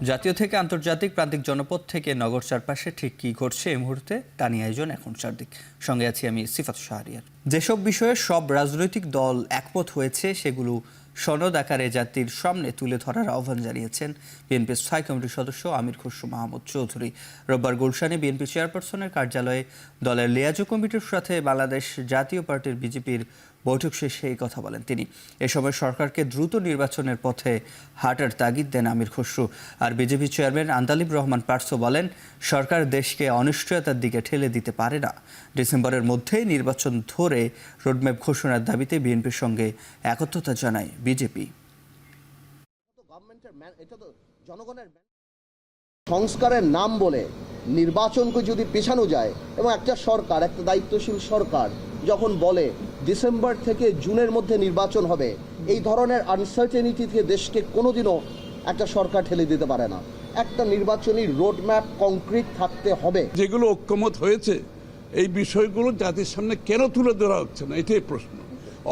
জাতীয় থেকে আন্তর্জাতিক প্রান্তিক জনপদ থেকে নগর চারপাশে ঠিক কী ঘটছে এই মুহূর্তে তা নিয়ে আয়োজন এখন চারদিক। সঙ্গে আছি আমি সিফাত শাহরিয়ার। যেসব বিষয়ে সব রাজনৈতিক দল একমত হয়েছে সেগুলো সনদ আকারে জাতির সামনে তুলে ধরার আহ্বান জানিয়েছেন বিএনপির স্থায়ী কমিটির সদস্য আমির খসরু মাহমুদ চৌধুরী। রোববার গুলশানে বিএনপি চেয়ারপারসনের কার্যালয়ে দলের লিয়াজো কমিটির সাথে বাংলাদেশ জাতীয় পার্টির বিজেপির বৈঠক শেষে এই কথা বলেন তিনি। এ সময় সরকারকে দ্রুত নির্বাচনের পথে হাঁটার তাগিদ দেন আমির খসরু। আর বিজেপি চেয়ারম্যান আন্দালিব রহমান পার্সো বলেন, সরকার দেশকে অনিশ্চয়তার দিকে ঠেলে দিতে পারে না। ডিসেম্বরের মধ্যেই নির্বাচন ধরে রোডম্যাপ ঘোষণার দাবিতে বিএনপির সঙ্গে একত্রতা জানায় বিজেপি। সংস্কারের নাম বলে নির্বাচনকে যদি পেছানো যায় এবং একটা সরকার, একটা দায়িত্বশীল সরকার যখন বলে ডিসেম্বর থেকে জুনের মধ্যে নির্বাচন হবে, এই ধরনের আনসার্টেনিটি থেকে দেশকে কোনোদিনও একটা সরকার ঠেলে দিতে পারে না। একটা নির্বাচনী রোডম্যাপ কংক্রিট থাকতে হবে। যেগুলো ঐক্যমত হয়েছে এই বিষয়গুলো জাতির সামনে কেন তুলে ধরা হচ্ছে না, এটাই প্রশ্ন।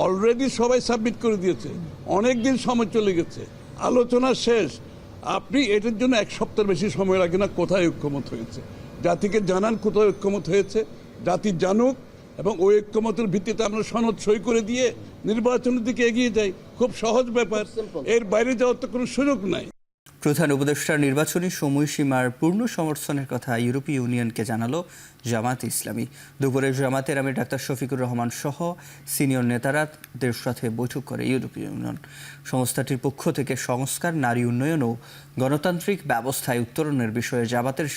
অলরেডি সবাই সাবমিট করে দিয়েছে, অনেক দিন সময় চলে গেছে, আলোচনা শেষ। আপনি এটার জন্য এক সপ্তাহের বেশি সময় লাগে না। কোথায় ঐক্যমত হয়েছে জাতিকে জানান, কোথায় ঐক্যমত হয়েছে জাতি জানুক, এবং ওই ঐক্যমতের ভিত্তিতে আমরা সনদ সই করে দিয়ে নির্বাচনের দিকে এগিয়ে যাই। খুব সহজ ব্যাপার, এর বাইরে যাওয়ার তো কোনো সুযোগ নাই। প্রধান উপদেষ্টার নির্বাচনী সময়সীমার পূর্ণ সমর্থনের কথা ইউরোপীয় ইউনিয়নকে জানালো জামায়াতে ইসলামী। দুপুরে জামায়াতের আমির ডাক্তার শফিকুর রহমান সহ সিনিয়র নেতারাদের সাথে বৈঠক করে ইউরোপীয় ইউনিয়ন। সংস্থাটির পক্ষ থেকে সংস্কার, নারী উন্নয়ন ও গণতান্ত্রিক ব্যবস্থায় উত্তরণের বিষয়ে জামাতের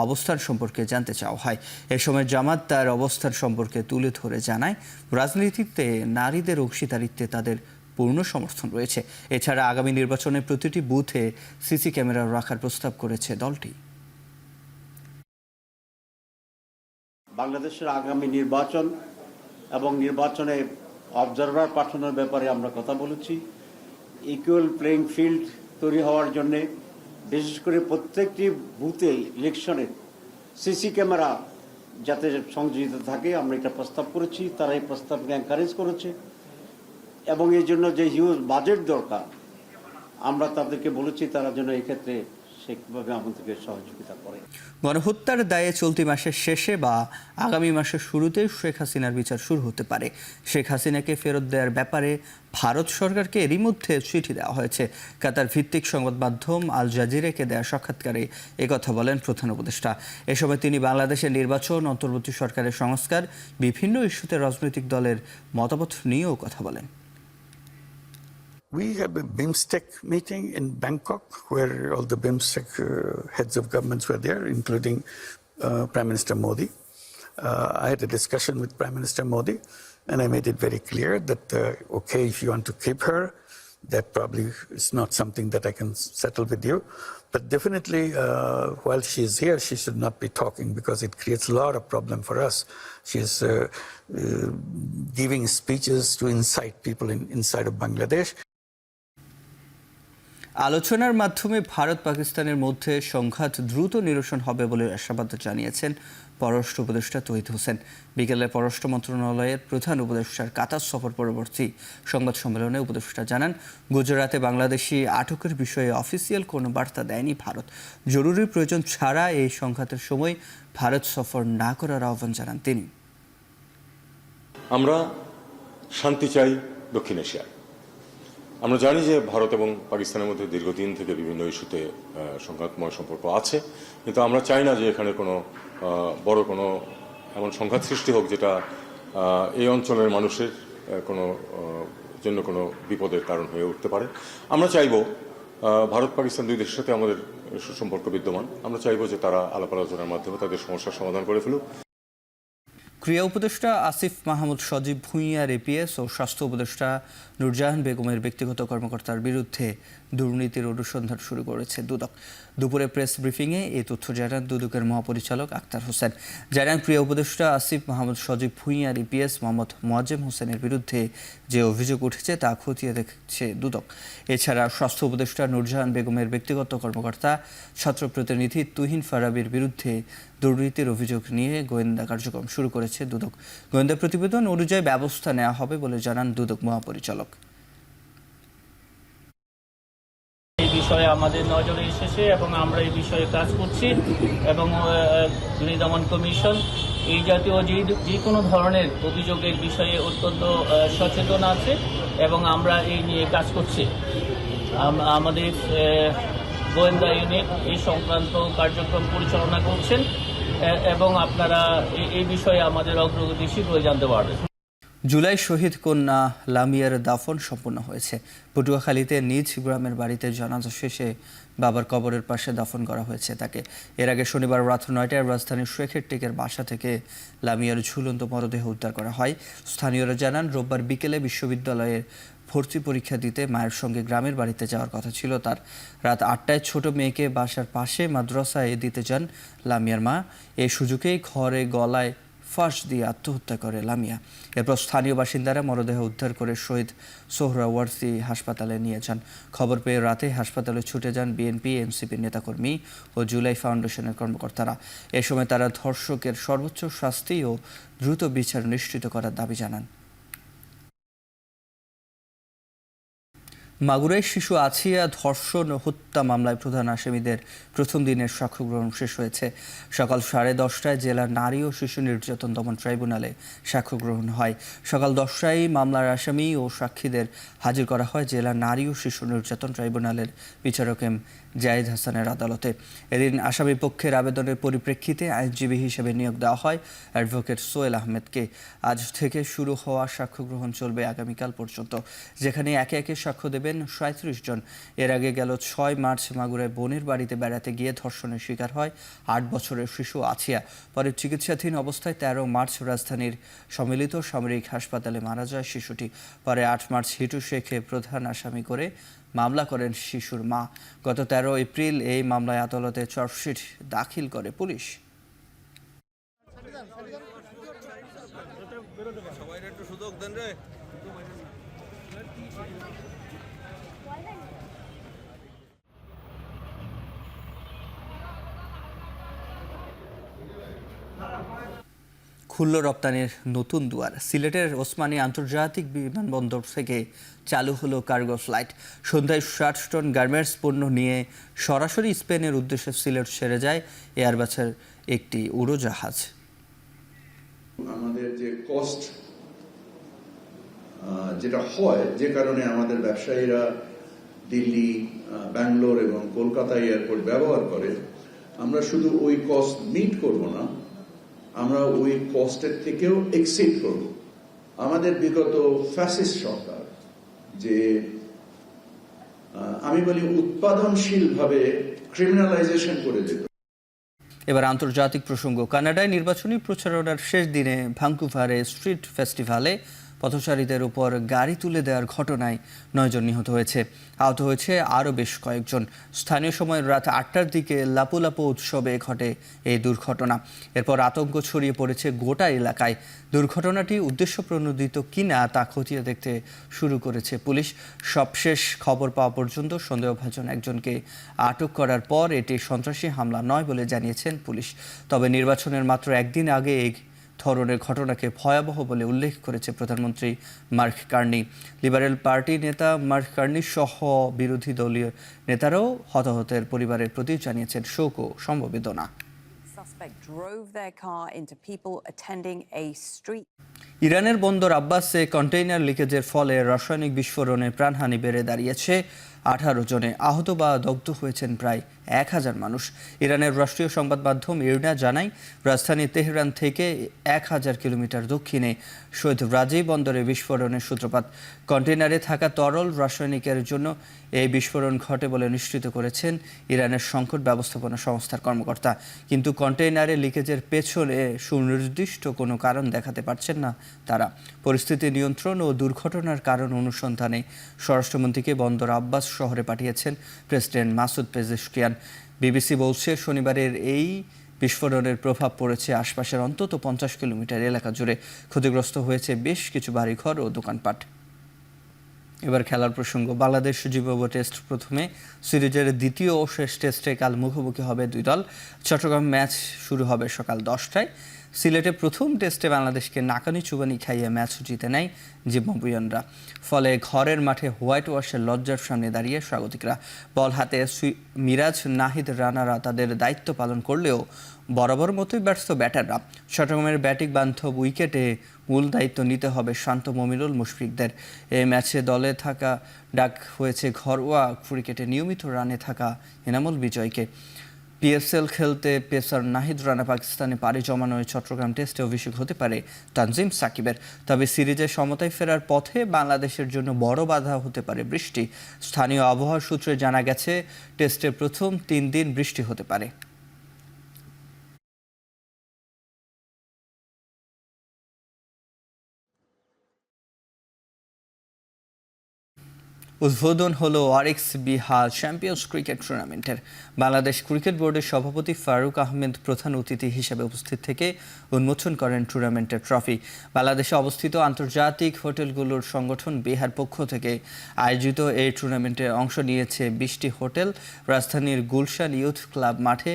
অবস্থান সম্পর্কে জানতে চাওয়া হয়। এ সময় জামাত তার অবস্থান সম্পর্কে তুলে ধরে জানায়, রাজনীতিতে নারীদের অংশীদারিত্বে তাদের পূর্ণ সমর্থন রয়েছে। এছাড়া আগামী নির্বাচনে প্রতিটি বুথে সিসি ক্যামেরা রাখার প্রস্তাব করেছে দলটি। বাংলাদেশের আগামী নির্বাচন এবং নির্বাচনে অবজারভার পাঠানোর ব্যাপারে আমরা কথা বলেছি। ইকুয়াল প্লেইং ফিল্ড তৈরি হওয়ার জন্য বিশেষ করে প্রত্যেকটি বুথে ইলেকশনে সিসি ক্যামেরা যাতে সংযোজিত থাকে, আমরা এটা প্রস্তাব করেছি। তারা এই প্রস্তাবকে এনকারেজ করেছে এবং এই জন্য যে হিউজ বাজেট দরকার আমরা তাদেরকে বলেছি, তারা যেন এই ক্ষেত্রে সেভাবে আমাদেরকে সহযোগিতা করে। গণহত্যার দায়ে চলতি মাসের শেষে বা আগামী মাসের শুরুতে শেখ হাসিনার বিচার শুরু হতে পারে। শেখ হাসিনাকে ফেরত দেওয়ার ব্যাপারে ভারত সরকারকে এরই মধ্যে চিঠি দেওয়া হয়েছে। কাতার ভিত্তিক সংবাদ মাধ্যম আল জাজিরাকে দেওয়া সাক্ষাৎকারে একথা বলেন প্রধান উপদেষ্টা। এ সময় তিনি বাংলাদেশের নির্বাচন, অন্তর্বর্তী সরকারের সংস্কার, বিভিন্ন ইস্যুতে রাজনৈতিক দলের মতামত নিয়েও কথা বলেন। We had a BIMSTEC meeting in Bangkok where all the BIMSTEC heads of governments were there, including Prime Minister Modi. I had a discussion with Prime Minister Modi and I made it very clear that, okay, if you want to keep her, that probably is not something that I can settle with you. But definitely, while she is here, she should not be talking because it creates a lot of problem for us. She is giving speeches to incite people inside of Bangladesh. আলোচনার মাধ্যমে ভারত পাকিস্তানের মধ্যে সংঘাত দ্রুত নিরসন হবে বলে আশাবাদ জানিয়েছেন পররাষ্ট্র উপদেষ্টা তৌহিদ হোসেন। বিকেলে পররাষ্ট্র মন্ত্রণালয়ের প্রধান উপদেষ্টার কাতার সফর পরবর্তী সংবাদ সম্মেলনে উপদেষ্টা জানান, গুজরাটে বাংলাদেশি আটকের বিষয়ে অফিসিয়াল কোনো বার্তা দেয়নি ভারত। জরুরি প্রয়োজন ছাড়া এই সংঘাতের সময় ভারত সফর না করার আহ্বান জানান তিনি। আমরা শান্তি চাই দক্ষিণ এশিয়ায়। আমরা জানি যে ভারত এবং পাকিস্তানের মধ্যে দীর্ঘদিন থেকে বিভিন্ন ইস্যুতে সংঘাতময় সম্পর্ক আছে, কিন্তু আমরা চাই না যে এখানে কোনো বড় কোনো এমন সংঘাত সৃষ্টি হোক যেটা এই অঞ্চলের মানুষের জন্য কোনো বিপদের কারণ হয়ে উঠতে পারে। আমরা চাইব, ভারত পাকিস্তান দুই দেশের সাথে আমাদের সুসম্পর্ক বিদ্যমান, আমরা চাইব যে তারা আলাপ আলোচনার মাধ্যমে তাদের সমস্যার সমাধান করে ফেলুক। ক্রীড়া উপদেষ্টা আসিফ মাহমুদ সজীব ভুঁইয়ার এপিএস ও স্বাস্থ্য উপদেষ্টা নুরজাহান বেগমের ব্যক্তিগত কর্মকর্তার বিরুদ্ধে দুর্নীতির অনুসন্ধান শুরু করেছে দুদক। দুপুরে প্রেস ব্রিফিংয়ে এই তথ্য জানান দুদকের মহাপরিচালক আক্তার হোসেন। জানান, ক্রীড়া উপদেষ্টা আসিফ মাহমুদ সজীব ভুঁইয়ার এপিএস মোহাম্মদ মোয়াজ্জেম হোসেনের বিরুদ্ধে যে অভিযোগ উঠেছে তা খতিয়ে দেখছে দুদক। এছাড়া স্বাস্থ্য উপদেষ্টা নুরজাহান বেগমের ব্যক্তিগত কর্মকর্তা ছাত্র প্রতিনিধি তুহিন ফারাবির বিরুদ্ধে দুর্নীতির অভিযোগ নিয়ে গোয়েন্দা কার্যক্রম শুরু করেছে দুদক। গোয়েন্দা প্রতিবেদন অনুযায়ী ব্যবস্থা নেওয়া হবে বলে জানান দুদক মহাপরিচালক। বিষয়ে আমাদের নজরে এসেছে এবং আমরা এই বিষয়ে কাজ করছি এবং দুর্নীতি দমন কমিশন এই জাতীয় যে কোনো ধরনের অভিযোগের বিষয়ে অত্যন্ত সচেতন আছে এবং আমরা এই নিয়ে কাজ করছি। আমাদের গোয়েন্দা ইউনিট এই সংক্রান্ত কার্যক্রম পরিচালনা করছেন এবং আপনারা এই বিষয়ে আমাদের অগ্রগতি শীঘ্রই জানতে পারবেন। জুলাই শহীদ কন্যা লামিয়ার দাফন সম্পন্ন হয়েছে। পটুয়াখালীতে নিজ গ্রামের বাড়িতে জানাজা শেষে বাবার কবরের পাশে দাফন করা হয়েছে তাকে। এর আগে শনিবার রাত 9টায় রাজধানীর শেখের টেকের বাসা থেকে লামিয়ার ঝুলন্ত মরদেহ উদ্ধার করা হয়। স্থানীয়রা জানান, রোববার বিকেলে বিশ্ববিদ্যালয়ের ভর্তি পরীক্ষা দিতে মায়ের সঙ্গে গ্রামের বাড়িতে যাওয়ার কথা ছিল তার। রাত 8টায় ছোট মেয়েকে বাসার পাশে মাদ্রাসায় দিতে যান লামিয়ার মা। এই সুযোগেই ঘরে গলায় ফাঁস দিয়ে আত্মহত্যা করে লামিয়া। এরপর স্থানীয় বাসিন্দারা মরদেহ উদ্ধার করে শহীদ সোহরাওয়ার্দী হাসপাতালে নিয়ে যান। খবর পেয়ে রাতে হাসপাতালে ছুটে যান বিএনপি, এনসিপির নেতাকর্মী ও জুলাই ফাউন্ডেশনের কর্মকর্তারা। এ সময় তারা ধর্ষকের সর্বোচ্চ শাস্তি ও দ্রুত বিচার নিশ্চিত করার দাবি জানান। মাগুরায় শিশু আছিয়া ধর্ষণ ও হত্যা মামলায় প্রধান আসামিদের প্রথম দিনের সাক্ষ্য গ্রহণ শেষ হয়েছে। সকাল 10:30টায় জেলার নারী ও শিশু নির্যাতন দমন ট্রাইব্যুনালে সাক্ষ্য গ্রহণ হয়। সকাল 10টায় মামলার আসামি ও সাক্ষীদের হাজির করা হয় জেলা নারী ও শিশু নির্যাতন ট্রাইব্যুনালের বিচারক এম জায়েদ হাসানের আদালতে। এদিন আসামি পক্ষের আবেদনের পরিপ্রেক্ষিতে আইনজীবী হিসেবে নিয়োগ দেওয়া হয় অ্যাডভোকেট সোহেল আহমেদকে। আজ থেকে শুরু হওয়া সাক্ষ্য গ্রহণ চলবে আগামীকাল পর্যন্ত, যেখানে একে একে সাক্ষ্য দেবেন 37 জন। এর আগে গেল 6 মার্চ মাগুরায় বোনের বাড়িতে বেড়াতে গিয়ে ধর্ষণের শিকার হয় 8 বছরের শিশু আছিয়া। পরে চিকিৎসাধীন অবস্থায় 13 মার্চ রাজধানীর সম্মিলিত সামরিক হাসপাতালে মারা যায় শিশুটি। পরে 8 মার্চ হিটু শেখে প্রধান আসামি করে মামলা করেন শিশুর মা। গত 13 এপ্রিল এই মামলায় আদালতে চার্জশিট দাখিল করে পুলিশ। খুলল রপ্তানির নতুন দুয়ার। সিলেটের ওসমানী আন্তর্জাতিক বিমানবন্দর থেকে চালু হলো কার্গো ফ্লাইট। সন্ধ্যায় 60 টন গার্মেন্টস পণ্য নিয়ে সরাসরি স্পেনের উদ্দেশ্যে সিলেট ছেড়ে যায় এয়ারবাসের একটি উড়োজাহাজ। আমাদের যে কস্ট যেটা হয়, যে কারণে আমাদের ব্যবসায়ীরা দিল্লি, ব্যাঙ্গালোর এবং কলকাতা এয়ারপোর্ট ব্যবহার করে, আমরা শুধু ওই কস্ট মিট করব না, আমরা ওই কস্টের থেকেও এক্সিড করব। আমাদের বিগত ফ্যাসিস্ট সরকার যে আমি বলি উৎপাদনশীলভাবে ক্রিমিনালাইজেশন করে দিত। এবার আন্তর্জাতিক প্রসঙ্গ। কানাডায় নির্বাচনী প্রচারণার শেষ দিনে ভ্যাঙ্কুভারে স্ট্রিট ফেস্টিভ্যালে পথচারীদের উপর গাড়ি তুলে দেওয়ার ঘটনায় 9 জন নিহত হয়েছে। আহত হয়েছে আরও বেশ কয়েকজন। স্থানীয় সময় রাত 8টার দিকে লাপু লাপু উৎসবে ঘটে এই দুর্ঘটনা। এরপর আতঙ্ক ছড়িয়ে পড়েছে গোটা এলাকায়। দুর্ঘটনাটি উদ্দেশ্যপ্রণোদিত কিনা তা খতিয়ে দেখতে শুরু করেছে পুলিশ। সবশেষ খবর পাওয়া পর্যন্ত সন্দেহভাজন একজনকে আটক করার পর এটি সন্ত্রাসী হামলা নয় বলে জানিয়েছেন পুলিশ। তবে নির্বাচনের মাত্র একদিন আগে এই ধরনের ঘটনাকে ভয়াবহ বলে উল্লেখ করেছে প্রধানমন্ত্রী মার্ক কার্নি। লিবারেল পার্টি নেতা মার্ক কার্নি সহ বিরোধী দলীয় নেতারাও হতাহতের পরিবারের প্রতি জানিয়েছেন শোক ও সমবেদনা। ইরানের বন্দর আব্বাসে কন্টেইনার লিকেজের ফলে রাসায়নিক বিস্ফোরণে প্রাণহানি বেড়ে দাঁড়িয়েছে 18 জনে। আহত বা দগ্ধ হয়েছেন প্রায় 1000 মানুষ। ইরানের রাষ্ট্রীয় সংবাদ মাধ্যম ইরনা জানায়, রাজধানী তেহরান থেকে 1000 কিলোমিটার দক্ষিণে শহীদ রাজেই বন্দরে বিস্ফোরণের সূত্রপাত। কন্টেইনারে থাকা তরল রাসায়নিকের জন্য এই বিস্ফোরণ ঘটে বলে নিশ্চিত করেছেন ইরানের সংকট ব্যবস্থাপনা সংস্থার কর্মকর্তা। কিন্তু কন্টেইনারে লিকেজের পেছনে সুনির্দিষ্ট কোনো কারণ দেখাতে পারছেন না তারা। পরিস্থিতি নিয়ন্ত্রণ ও দুর্ঘটনার কারণ অনুসন্ধানে স্বরাষ্ট্রমন্ত্রীকে বন্দর আব্বাস শহরে পাঠিয়েছেন প্রেসিডেন্ট মাসুদ পেজেশকিয়ান। বিবিসি বলছে, শনিবারের এই বিস্ফোরণের প্রভাব পড়েছে আশপাশের অন্তত 50 কিলোমিটার এলাকা জুড়ে। ক্ষতিগ্রস্ত হয়েছে বেশ কিছু বাড়িঘর ও দোকানপাট। এবার খেলার প্রসঙ্গ। বাংলাদেশ জিম্বাবুয়ে টেস্ট প্রথমে সিরিজের দ্বিতীয় ও শেষ টেস্টে কাল মুখোমুখি হবে দুই দল। চট্টগ্রাম ম্যাচ শুরু হবে সকাল 10টায়। সিলেটে প্রথম টেস্টে বাংলাদেশকে নাকানি চুবানি খাইয়ে ম্যাচ জিতে নেয় জিম্বাবুইয়ানরা। ফলে ঘরের মাঠে হোয়াইট ওয়াশের লজ্জার সামনে দাঁড়িয়ে স্বাগতিকরা। বল হাতে মিরাজ নাহিদ রানারা তাদের দায়িত্ব পালন করলেও বরাবর মতোই ব্যর্থ ব্যাটাররা। চট্টগ্রামের ব্যাটিং বান্ধব উইকেটে মূল দায়িত্ব নিতে হবে শান্ত মমিনুল মুশফিকদের। এই ম্যাচে দলে থাকা ডাক হয়েছে ঘরোয়া ক্রিকেটে নিয়মিত রানে থাকা এনামুল বিজয়কে। পিএসএল খেলতে পেসার নাহিদ রানা পাকিস্তানে পাড়ি জমানোয় চট্টগ্রাম টেস্টে অভিষেক হতে পারে তানজিম সাকিবের। তবে সিরিজে সমতায় ফেরার পথে বাংলাদেশের জন্য বড় বাধা হতে পারে বৃষ্টি। স্থানীয় আবহাওয়া সূত্রে জানা গেছে টেস্টের প্রথম 3 দিন বৃষ্টি হতে পারে। উদ্বোধন হলো ওয়ারিক্স বিহার চ্যাম্পিয়ন্স ক্রিকেট টুর্নামেন্টের। বাংলাদেশ ক্রিকেট বোর্ডের সভাপতি ফারুক আহমেদ প্রধান অতিথি হিসেবে উপস্থিত থেকে উন্মোচন করেন টুর্নামেন্টের ট্রফি। বাংলাদেশে অবস্থিত আন্তর্জাতিক হোটেলগুলোর সংগঠন বিহার পক্ষ থেকে আয়োজিত এই টুর্নামেন্টে অংশ নিয়েছে 20টি হোটেল। রাজধানীর গুলশান ইউথ ক্লাব মাঠে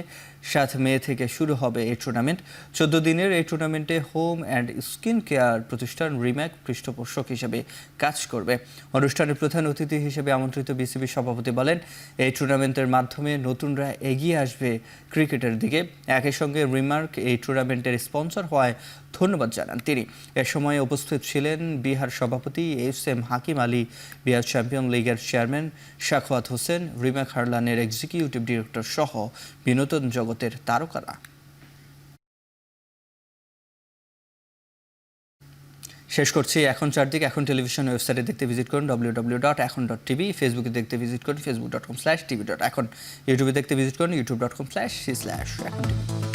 7 মে থেকে শুরু হবে এই টুর্নামেন্ট। 14 দিনের এই টুর্নামেন্টে হোম অ্যান্ড স্কিন কেয়ার প্রতিষ্ঠান রিম্যাক পৃষ্ঠপোষক হিসেবে কাজ করবে। অনুষ্ঠানের প্রধান অতিথি হিসেবে আমন্ত্রিত বিসিবি সভাপতি বলেন, এই টুর্নামেন্টের মাধ্যমে নতুনরা এগিয়ে আসবে ক্রিকেটের দিকে। একই সঙ্গে রিমার্ক এই টুর্নামেন্টের স্পন্সর হওয়ায় ধন্যবাদ জানান তিনি। এ সময় উপস্থিত ছিলেন বিহার সভাপতি এস.এম. হাকিম আলী, বিহার চ্যাম্পিয়ন লীগের চেয়ারম্যান শাখওয়াত হোসেন, রিম্যাক হারলানের এক্সিকিউটিভ ডিরেক্টর সহ বিনোদন জগতের তারকারা। শেষ করছি এখন চারদিক। এখন টেলিভিশন ওয়েবসাইটে দেখতে ভিজিট করুন www.এখন.tv, ফেসবুকে দেখতে ভিজিট করুন facebook.com/tv.এখন, ইউটিউবে দেখতে ভিজিট করুন youtube.com/এখন TV।